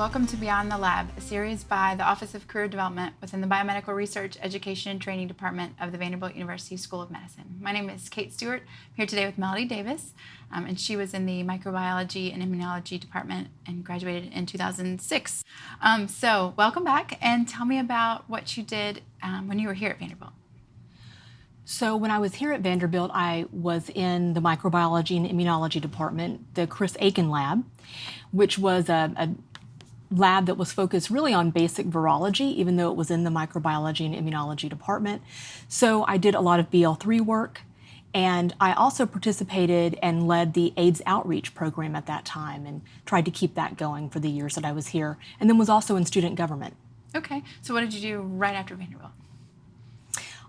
Welcome to Beyond the Lab, a series by the Office of Career Development within the Biomedical Research, Education, and Training Department of the Vanderbilt University School of Medicine. My name is Kate Stewart. I'm here today with Melody Davis, and she was in the Microbiology and Immunology Department and graduated in 2006. So welcome back, and tell me about what you did when you were here at Vanderbilt. So when I was here at Vanderbilt, I was in the Microbiology and Immunology Department, the Chris Aiken Lab, which was a lab that was focused really on basic virology, even though it was in the Microbiology and Immunology Department. So I did a lot of BL3 work, and I also participated and led the AIDS outreach program at that time and tried to keep that going for the years that I was here, and then was also in student government. Okay, so what did you do right after Vanderbilt?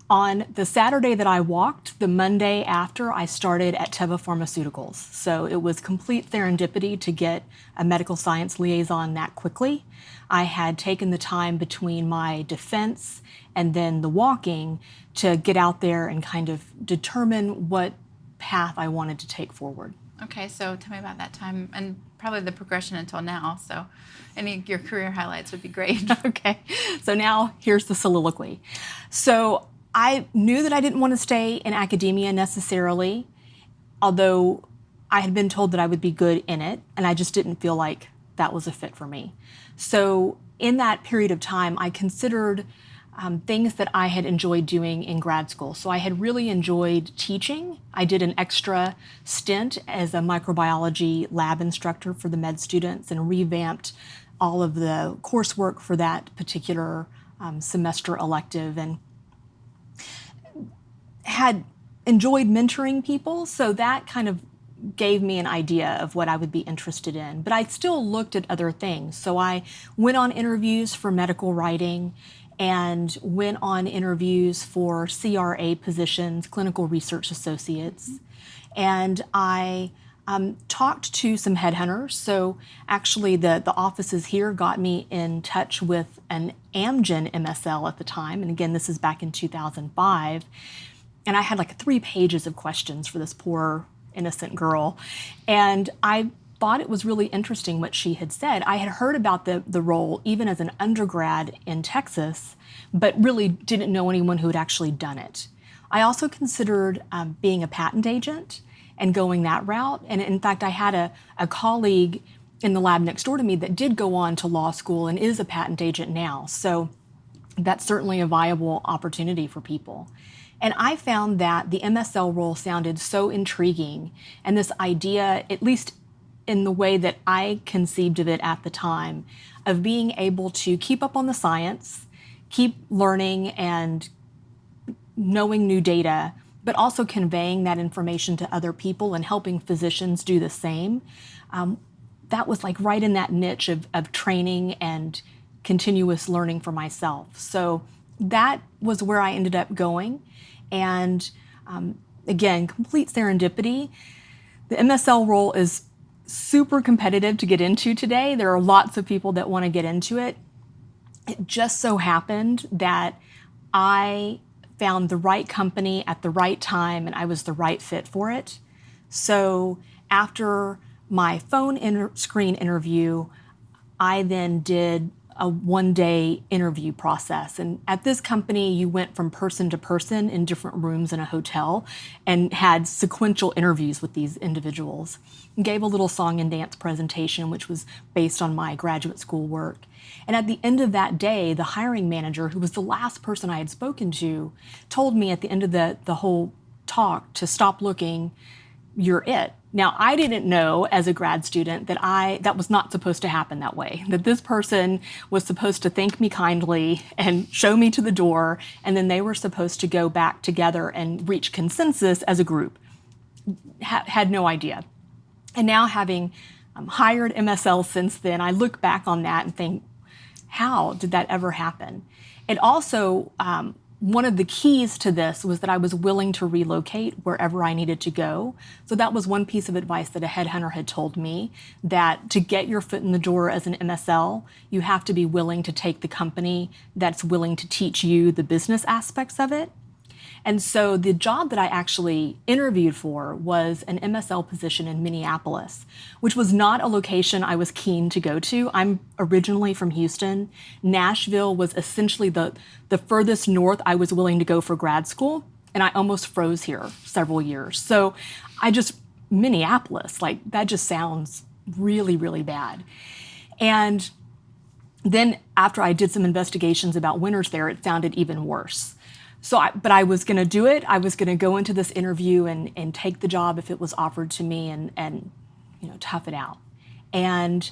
On the Saturday that I walked, the Monday after, I started at Teva Pharmaceuticals. So it was complete serendipity to get a medical science liaison that quickly. I had taken the time between my defense and then the walking to get out there and kind of determine what path I wanted to take forward. Okay, so tell me about that time and probably the progression until now. So any of your career highlights would be great. Okay, so now here's the soliloquy. So I knew that I didn't want to stay in academia necessarily, although I had been told that I would be good in it, and I just didn't feel like that was a fit for me. So in that period of time, I considered things that I had enjoyed doing in grad school. So I had really enjoyed teaching. I did an extra stint as a microbiology lab instructor for the med students and revamped all of the coursework for that particular semester elective, and had enjoyed mentoring people, so that kind of gave me an idea of what I would be interested in. But I still looked at other things. So I went on interviews for medical writing and went on interviews for CRA positions, clinical research associates. And I talked to some headhunters. So actually the offices here got me in touch with an Amgen MSL at the time. And again, this is back in 2005. And I had like 3 pages of questions for this poor innocent girl. And I thought it was really interesting what she had said. I had heard about the role even as an undergrad in Texas, but really didn't know anyone who had actually done it. I also considered being a patent agent and going that route. And in fact, I had a colleague in the lab next door to me that did go on to law school and is a patent agent now. So that's certainly a viable opportunity for people. And I found that the MSL role sounded so intriguing, and this idea, at least in the way that I conceived of it at the time, of being able to keep up on the science, keep learning and knowing new data, but also conveying that information to other people and helping physicians do the same. That was like right in that niche of training and continuous learning for myself. So that was where I ended up going. And again, complete serendipity. The MSL role is super competitive to get into today. There are lots of people that want to get into it. It just so happened that I found the right company at the right time and I was the right fit for it. So after my phone screen interview, I then did a 1-day interview process. And at this company, you went from person to person in different rooms in a hotel and had sequential interviews with these individuals. And gave a little song and dance presentation, which was based on my graduate school work. And at the end of that day, the hiring manager, who was the last person I had spoken to, told me at the end of the whole talk to stop looking, you're it. Now, I didn't know as a grad student that that was not supposed to happen that way, that this person was supposed to thank me kindly and show me to the door, and then they were supposed to go back together and reach consensus as a group. Had no idea. And now having hired MSL since then, I look back on that and think, how did that ever happen? It also, one of the keys to this was that I was willing to relocate wherever I needed to go. So that was one piece of advice that a headhunter had told me, that to get your foot in the door as an MSL, you have to be willing to take the company that's willing to teach you the business aspects of it. And so the job that I actually interviewed for was an MSL position in Minneapolis, which was not a location I was keen to go to. I'm originally from Houston. Nashville was essentially the furthest north I was willing to go for grad school, and I almost froze here several years. So Minneapolis, like that just sounds really, really bad. And then after I did some investigations about winters there, it sounded even worse. But I was going to do it. I was going to go into this interview and take the job if it was offered to me and tough it out. And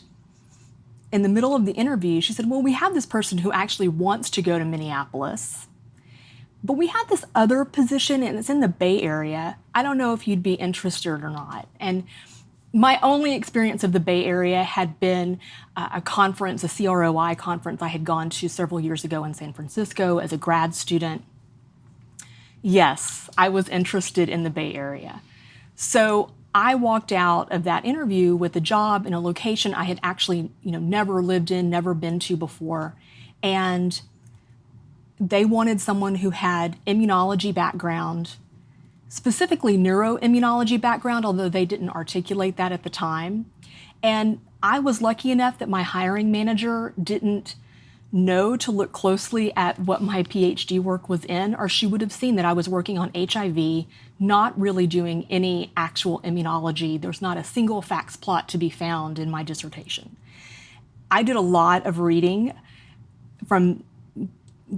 in the middle of the interview, she said, well, we have this person who actually wants to go to Minneapolis, but we have this other position and it's in the Bay Area. I don't know if you'd be interested or not. And my only experience of the Bay Area had been a conference, a CROI conference I had gone to several years ago in San Francisco as a grad student. Yes, I was interested in the Bay Area. So I walked out of that interview with a job in a location I had actually, never lived in, never been to before. And they wanted someone who had immunology background, specifically neuroimmunology background, although they didn't articulate that at the time. And I was lucky enough that my hiring manager didn't know to look closely at what my PhD work was in, or she would have seen that I was working on HIV, not really doing any actual immunology. There's not a single facts plot to be found in my dissertation. I did a lot of reading from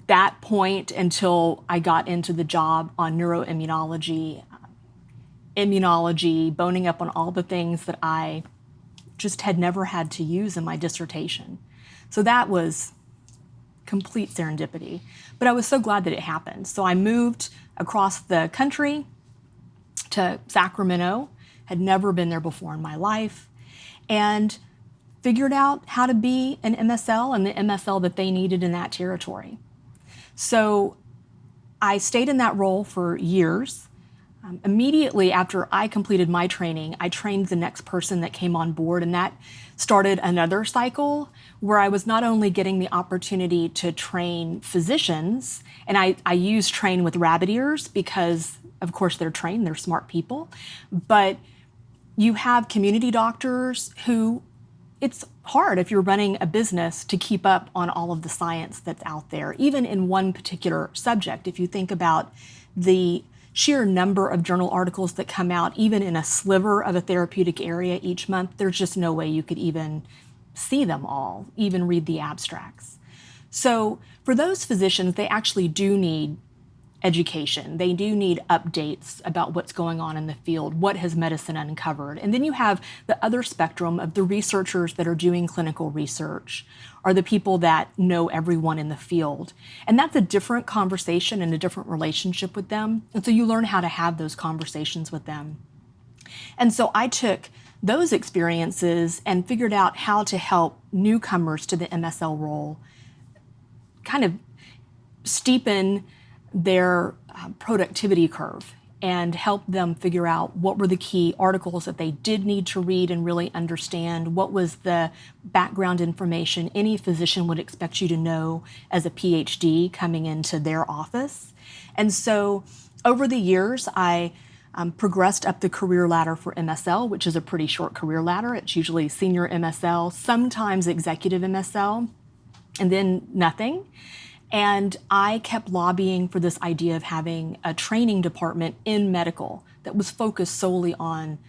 that point until I got into the job on neuroimmunology, immunology, boning up on all the things that I just had never had to use in my dissertation. So that was complete serendipity. But I was so glad that it happened. So I moved across the country to Sacramento, had never been there before in my life, and figured out how to be an MSL and the MSL that they needed in that territory. So I stayed in that role for years. Immediately after I completed my training, I trained the next person that came on board, and that started another cycle where I was not only getting the opportunity to train physicians, and I use train with rabbit ears because, of course, they're trained, they're smart people, but you have community doctors who, it's hard if you're running a business to keep up on all of the science that's out there, even in one particular subject. If you think about the sheer number of journal articles that come out, even in a sliver of a therapeutic area each month, there's just no way you could even see them all, even read the abstracts. So for those physicians, they actually do need education. They do need updates about what's going on in the field, what has medicine uncovered. And then you have the other spectrum of the researchers that are doing clinical research, are the people that know everyone in the field. And that's a different conversation and a different relationship with them. And so you learn how to have those conversations with them. And so I took those experiences and figured out how to help newcomers to the MSL role kind of steepen their productivity curve and help them figure out what were the key articles that they did need to read and really understand, what was the background information any physician would expect you to know as a PhD coming into their office. And so over the years, I progressed up the career ladder for MSL, which is a pretty short career ladder. It's usually senior MSL, sometimes executive MSL, and then nothing. And I kept lobbying for this idea of having a training department in medical that was focused solely on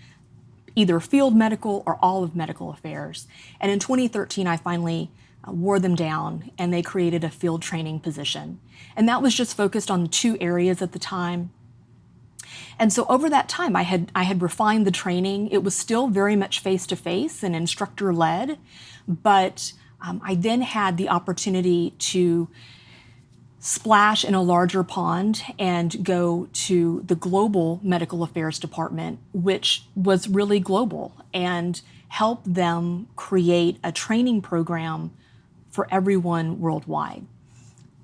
either field medical or all of medical affairs. And in 2013, I finally wore them down and they created a field training position. And that was just focused on 2 areas at the time. And so over that time, I had refined the training. It was still very much face-to-face and instructor-led, but I then had the opportunity to splash in a larger pond and go to the global medical affairs department, which was really global, and help them create a training program for everyone worldwide.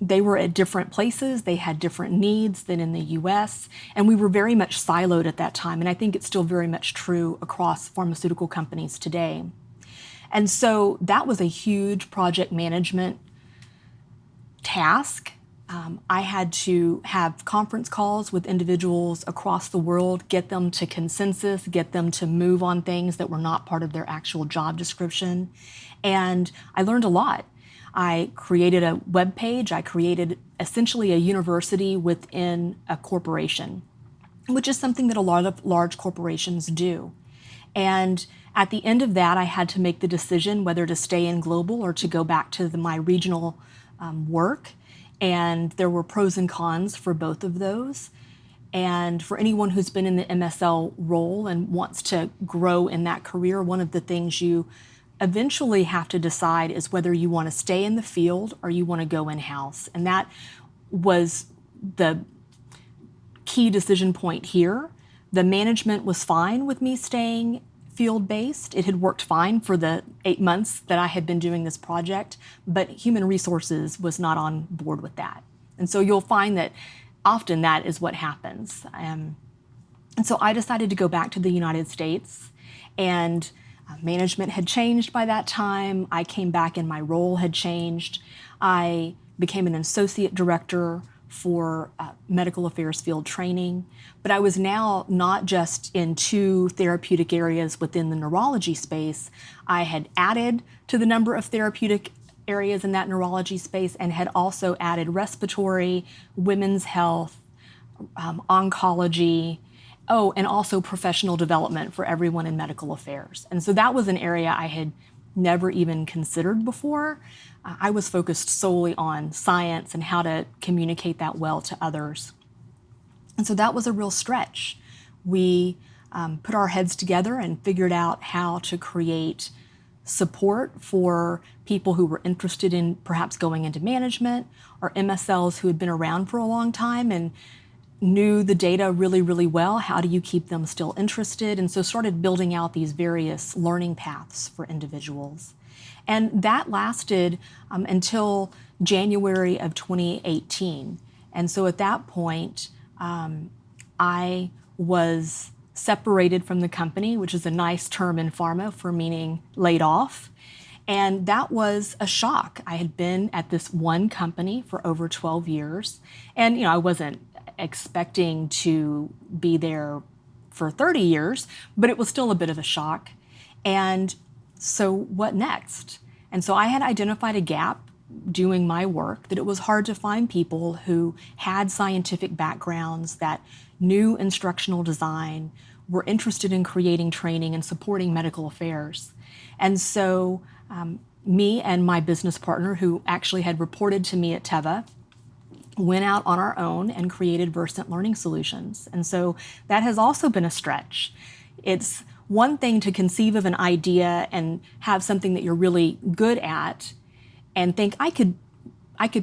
They were at different places, they had different needs than in the US, and we were very much siloed at that time, and I think it's still very much true across pharmaceutical companies today. And so that was a huge project management task. I had to have conference calls with individuals across the world, get them to consensus, get them to move on things that were not part of their actual job description. And I learned a lot. I created a web page. I created essentially a university within a corporation, which is something that a lot of large corporations do. And at the end of that, I had to make the decision whether to stay in global or to go back to my regional work. And there were pros and cons for both of those. And for anyone who's been in the MSL role and wants to grow in that career, one of the things you eventually have to decide is whether you want to stay in the field or you want to go in-house. And that was the key decision point here. The management was fine with me staying field-based. It had worked fine for the 8 months that I had been doing this project, but human resources was not on board with that. And so you'll find that often that is what happens. And so I decided to go back to the United States, and management had changed by that time. I came back and my role had changed. I became an associate director for medical affairs field training, but I was now not just in 2 therapeutic areas within the neurology space. I had added to the number of therapeutic areas in that neurology space and had also added respiratory, women's health, oncology, and also professional development for everyone in medical affairs. And so that was an area I had never even considered before. I was focused solely on science and how to communicate that well to others. And so that was a real stretch. We put our heads together and figured out how to create support for people who were interested in perhaps going into management, or MSLs who had been around for a long time and knew the data really, really well. How do you keep them still interested? And so started building out these various learning paths for individuals. And that lasted until January of 2018. And so at that point, I was separated from the company, which is a nice term in pharma for meaning laid off. And that was a shock. I had been at this one company for over 12 years. And, I wasn't expecting to be there for 30 years, but it was still a bit of a shock. And so what next? And so I had identified a gap doing my work, that it was hard to find people who had scientific backgrounds, that knew instructional design, were interested in creating training and supporting medical affairs. And so me and my business partner, who actually had reported to me at Teva, went out on our own and created Versant Learning Solutions. And so that has also been a stretch. It's one thing to conceive of an idea and have something that you're really good at and think, I could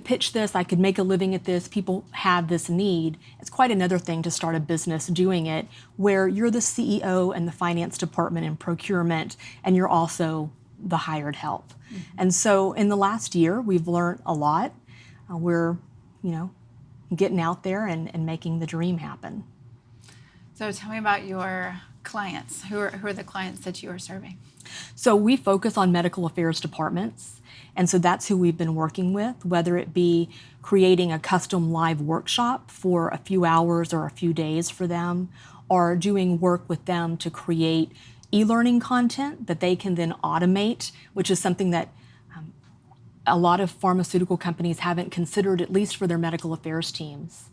pitch this, I could make a living at this, people have this need. It's quite another thing to start a business doing it where you're the CEO and the finance department and procurement, and you're also the hired help. Mm-hmm. And so in the last year, we've learned a lot. We're getting out there and making the dream happen. So tell me about your clients. Who are the clients that you are serving? So we focus on medical affairs departments. And so that's who we've been working with, whether it be creating a custom live workshop for a few hours or a few days for them, or doing work with them to create e-learning content that they can then automate, which is something that a lot of pharmaceutical companies haven't considered, at least for their medical affairs teams.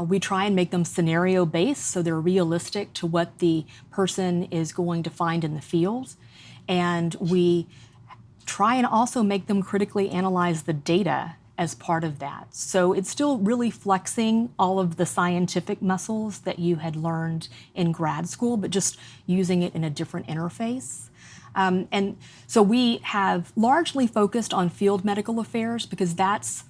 We try and make them scenario-based, so they're realistic to what the person is going to find in the field. And we try and also make them critically analyze the data as part of that. So it's still really flexing all of the scientific muscles that you had learned in grad school, but just using it in a different interface. And so we have largely focused on field medical affairs because that's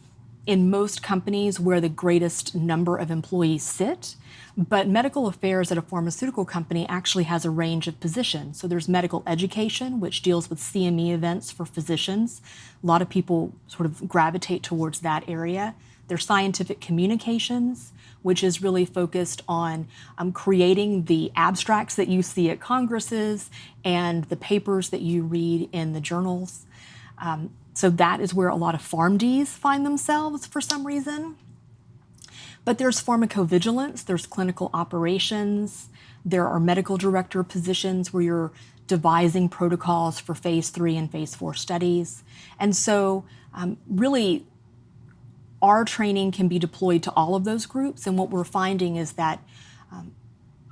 in most companies where the greatest number of employees sit. But medical affairs at a pharmaceutical company actually has a range of positions. So there's medical education, which deals with CME events for physicians. A lot of people sort of gravitate towards that area. There's scientific communications, which is really focused on creating the abstracts that you see at congresses and the papers that you read in the journals. So that is where a lot of PharmDs find themselves for some reason. But there's pharmacovigilance, there's clinical operations, there are medical director positions where you're devising protocols for phase 3 and phase 4 studies. And so really our training can be deployed to all of those groups. And what we're finding is that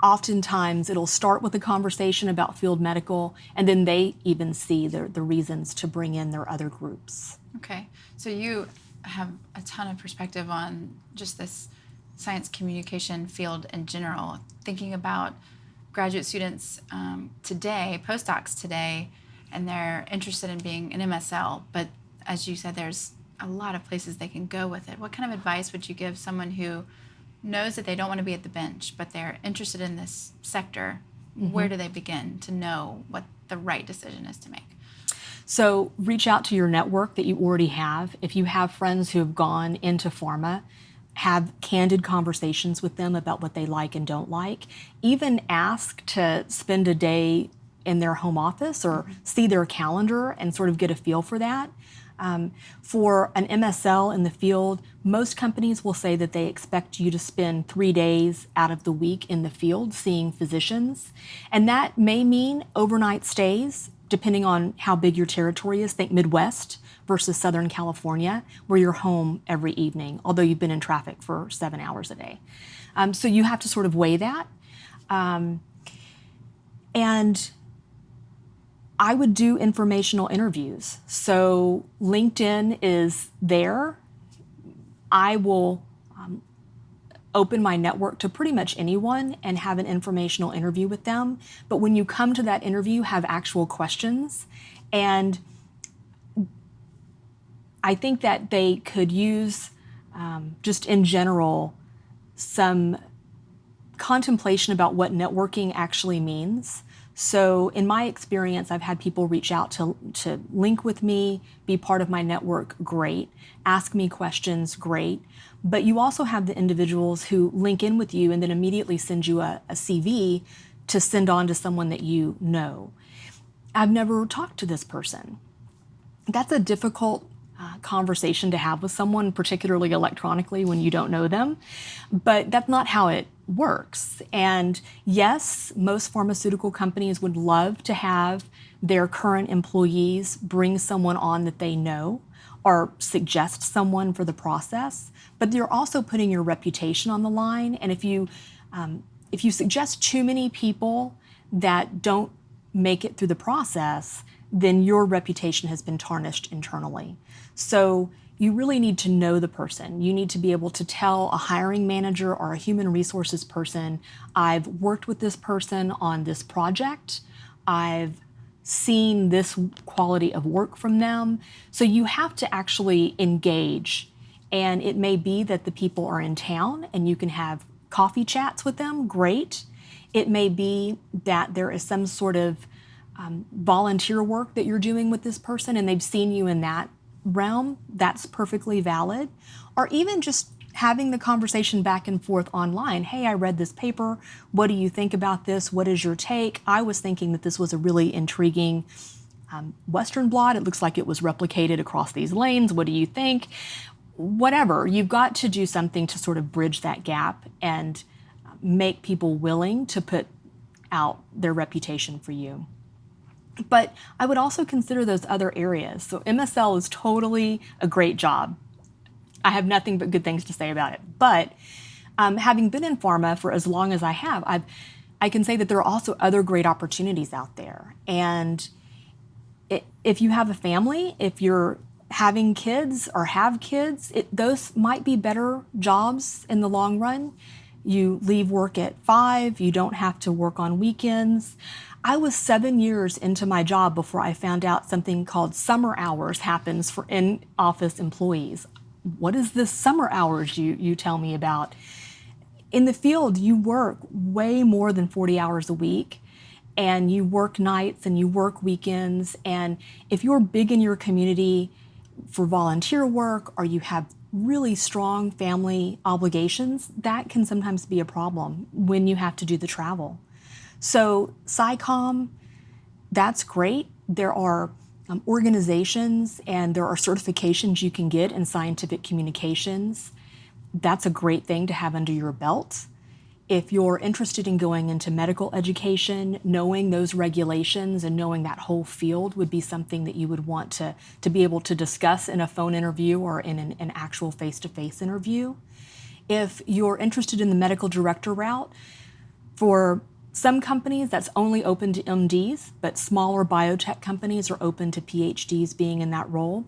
oftentimes it'll start with a conversation about field medical, and then they even see the reasons to bring in their other groups. Okay, so you have a ton of perspective on just this science communication field in general, thinking about graduate students today, postdocs today, and they're interested in being an MSL, but as you said, there's a lot of places they can go with it. What kind of advice would you give someone who knows that they don't want to be at the bench, but they're interested in this sector? Mm-hmm. Where do they begin to know what the right decision is to make? So reach out to your network that you already have. If you have friends who have gone into pharma, have candid conversations with them about what they like and don't like. Even ask to spend a day in their home office or see their calendar and sort of get a feel for that. For an MSL in the field, most companies will say that they expect you to spend 3 days out of the week in the field seeing physicians. And that may mean overnight stays, depending on how big your territory is. Think Midwest versus Southern California, where you're home every evening, although you've been in traffic for 7 hours a day. So you have to sort of weigh that. And I would do informational interviews. So LinkedIn is there. I will open my network to pretty much anyone and have an informational interview with them. But when you come to that interview, have actual questions. And I think that they could use, just in general, some contemplation about what networking actually means. So in my experience, I've had people reach out to link with me, be part of my network, great. Ask me questions, great. But you also have the individuals who link in with you and then immediately send you a CV to send on to someone that you know. I've never talked to this person. That's a difficult conversation to have with someone, particularly electronically when you don't know them. But that's not how it works. And yes, most pharmaceutical companies would love to have their current employees bring someone on that they know or suggest someone for the process, but you're also putting your reputation on the line. And if you suggest too many people that don't make it through the process, then your reputation has been tarnished internally. So you really need to know the person. You need to be able to tell a hiring manager or a human resources person, I've worked with this person on this project. I've seen this quality of work from them. So you have to actually engage. And it may be that the people are in town and you can have coffee chats with them, great. It may be that there is some sort of volunteer work that you're doing with this person and they've seen you in that realm, that's perfectly valid. Or even just having the conversation back and forth online. Hey, I read this paper. What do you think about this? What is your take? I was thinking that this was a really intriguing Western blot. It looks like it was replicated across these lanes. What do you think? Whatever. You've got to do something to sort of bridge that gap and make people willing to put out their reputation for you. But I would also consider those other areas. So MSL is totally a great job. I have nothing but good things to say about it. But having been in pharma for as long as I have, I can say that there are also other great opportunities out there. And if you have a family, if you're having kids or have kids, those might be better jobs in the long run. You leave work at 5, you don't have to work on weekends. I was 7 years into my job before I found out something called summer hours happens for in-office employees. What is this summer hours you tell me about? In the field, you work way more than 40 hours a week, and you work nights and you work weekends. And if you're big in your community for volunteer work or you have really strong family obligations, that can sometimes be a problem when you have to do the travel. So SciComm, that's great. There are organizations and there are certifications you can get in scientific communications. that's a great thing to have under your belt. If you're interested in going into medical education, knowing those regulations and knowing that whole field would be something that you would want to be able to discuss in a phone interview or in an actual face-to-face interview. If you're interested in the medical director route, for some companies that's only open to MDs, but smaller biotech companies are open to PhDs being in that role.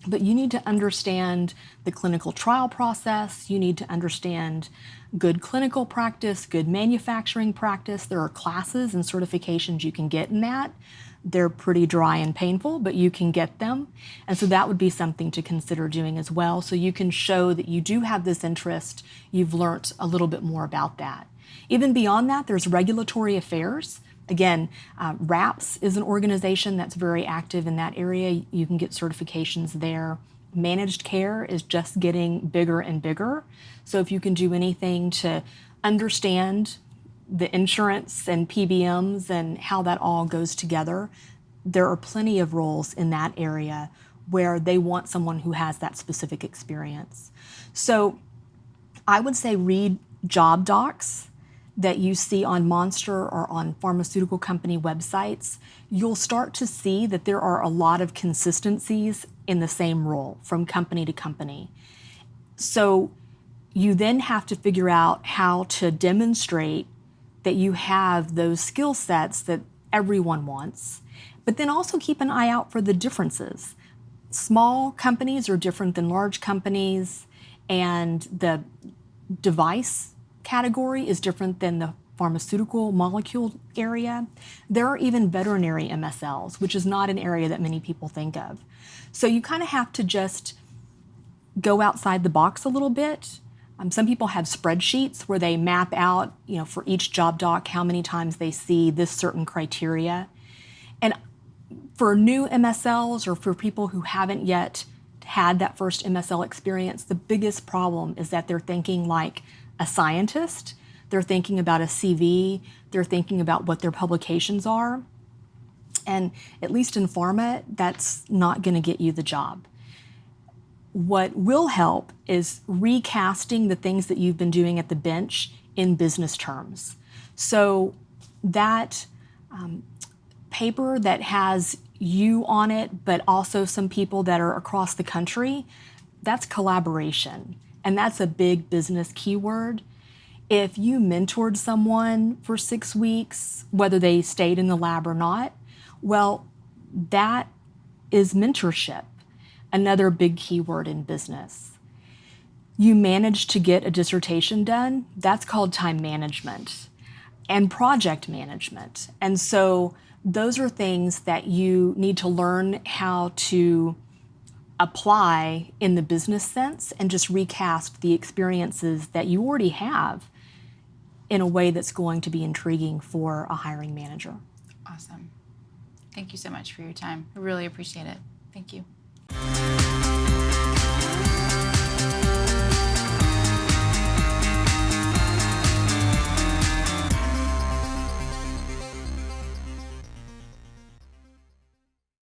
But you need to understand the clinical trial process. You need to understand good clinical practice, good manufacturing practice. There are classes and certifications you can get in that. They're pretty dry and painful, but you can get them. And so that would be something to consider doing as well. So you can show that you do have this interest. You've learned a little bit more about that. Even beyond that, there's regulatory affairs. Again, RAPS is an organization that's very active in that area. You can get certifications there. Managed care is just getting bigger and bigger. So if you can do anything to understand the insurance and PBMs and how that all goes together, there are plenty of roles in that area where they want someone who has that specific experience. So I would say read job docs that you see on Monster or on pharmaceutical company websites. You'll start to see that there are a lot of consistencies in the same role from company to company. So you then have to figure out how to demonstrate that you have those skill sets that everyone wants, but then also keep an eye out for the differences. Small companies are different than large companies, and the device category is different than the pharmaceutical molecule area. There are even veterinary MSLs, which is not an area that many people think of. So you kind of have to just go outside the box a little bit. Some people have spreadsheets where they map out, for each job doc, how many times they see this certain criteria. And for new MSLs or for people who haven't yet had that first MSL experience, the biggest problem is that they're thinking like a scientist. They're thinking about a CV. They're thinking about what their publications are. And at least in pharma, that's not going to get you the job. What will help is recasting the things that you've been doing at the bench in business terms. So that paper that has you on it, but also some people that are across the country, that's collaboration. And that's a big business keyword. If you mentored someone for 6 weeks, whether they stayed in the lab or not, well, that is mentorship, another big keyword in business. You managed to get a dissertation done, that's called time management and project management. And so those are things that you need to learn how to apply in the business sense and just recast the experiences that you already have in a way that's going to be intriguing for a hiring manager. Awesome. Thank you so much for your time. I really appreciate it. Thank you.